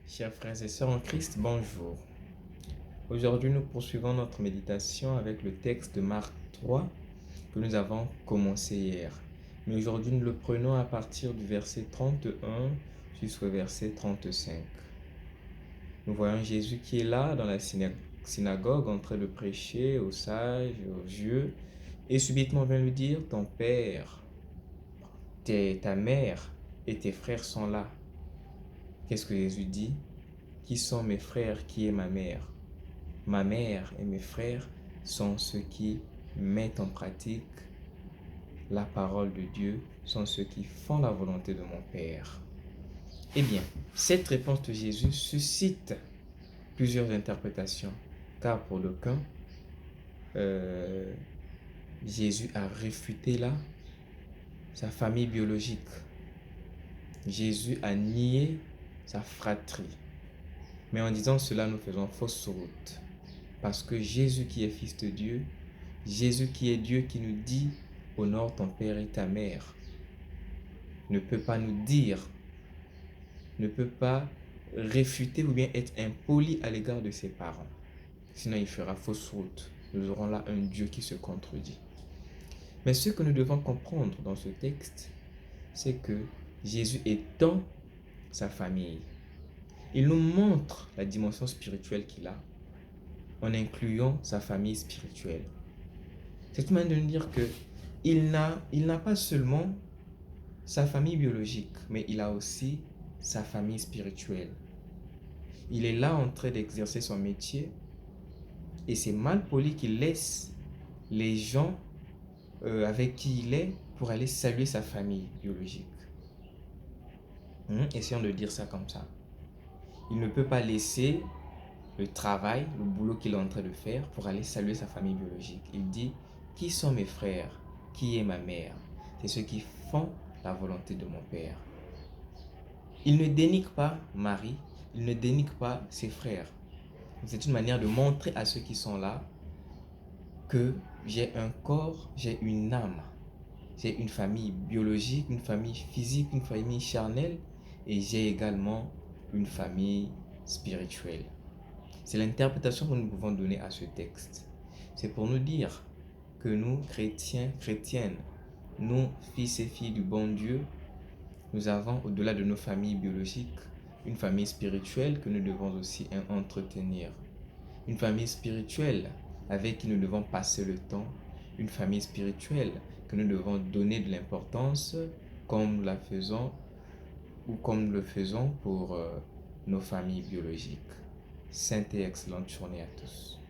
Chers frères et sœurs en Christ, bonjour. Aujourd'hui, nous poursuivons notre méditation avec le texte de Marc 3 que nous avons commencé hier. Mais aujourd'hui, nous le prenons à partir du verset 31 jusqu'au verset 35. Nous voyons Jésus qui est là dans la synagogue en train de prêcher aux sages, aux vieux, et subitement on vient lui dire, ton père, ta mère et tes frères sont là. Qu'est-ce que Jésus dit? Qui sont mes frères, qui est ma mère? Ma mère et mes frères sont ceux qui mettent en pratique la parole de Dieu, sont ceux qui font la volonté de mon Père. Eh bien, cette réponse de Jésus suscite plusieurs interprétations, car pour d'aucuns, Jésus a réfuté là sa famille biologique. Jésus a nié sa fratrie. Mais en disant cela, nous faisons fausse route. Parce que Jésus qui est fils de Dieu, Jésus qui est Dieu qui nous dit « Honore ton père et ta mère », ne peut pas nous dire, ne peut pas réfuter ou bien être impoli à l'égard de ses parents. Sinon, il fera fausse route. Nous aurons là un Dieu qui se contredit. Mais ce que nous devons comprendre dans ce texte, c'est que Jésus est dans sa famille. Il nous montre la dimension spirituelle qu'il a en incluant sa famille spirituelle. C'est une manière de nous dire qu'il n'a pas seulement sa famille biologique, mais il a aussi sa famille spirituelle. Il est là en train d'exercer son métier et c'est mal poli qu'il laisse les gens avec qui il est pour aller saluer sa famille biologique. Essayons de dire ça comme ça. Il ne peut pas laisser le travail, le boulot qu'il est en train de faire pour aller saluer sa famille biologique. Il dit, qui sont mes frères? Qui est ma mère? C'est ceux qui font la volonté de mon Père. Il ne dénigre pas Marie, il ne dénigre pas ses frères. C'est une manière de montrer à ceux qui sont là que j'ai un corps, j'ai une âme. J'ai une famille biologique, une famille physique, une famille charnelle et j'ai également une famille spirituelle. C'est l'interprétation que nous pouvons donner à ce texte. C'est pour nous dire que nous, chrétiens, chrétiennes, nous, fils et filles du bon Dieu, nous avons, au-delà de nos familles biologiques, une famille spirituelle que nous devons aussi entretenir. Une famille spirituelle avec qui nous devons passer le temps. Une famille spirituelle que nous devons donner de l'importance comme nous la faisons ou comme nous le faisons pour nos familles biologiques. Sainte et excellente journée à tous.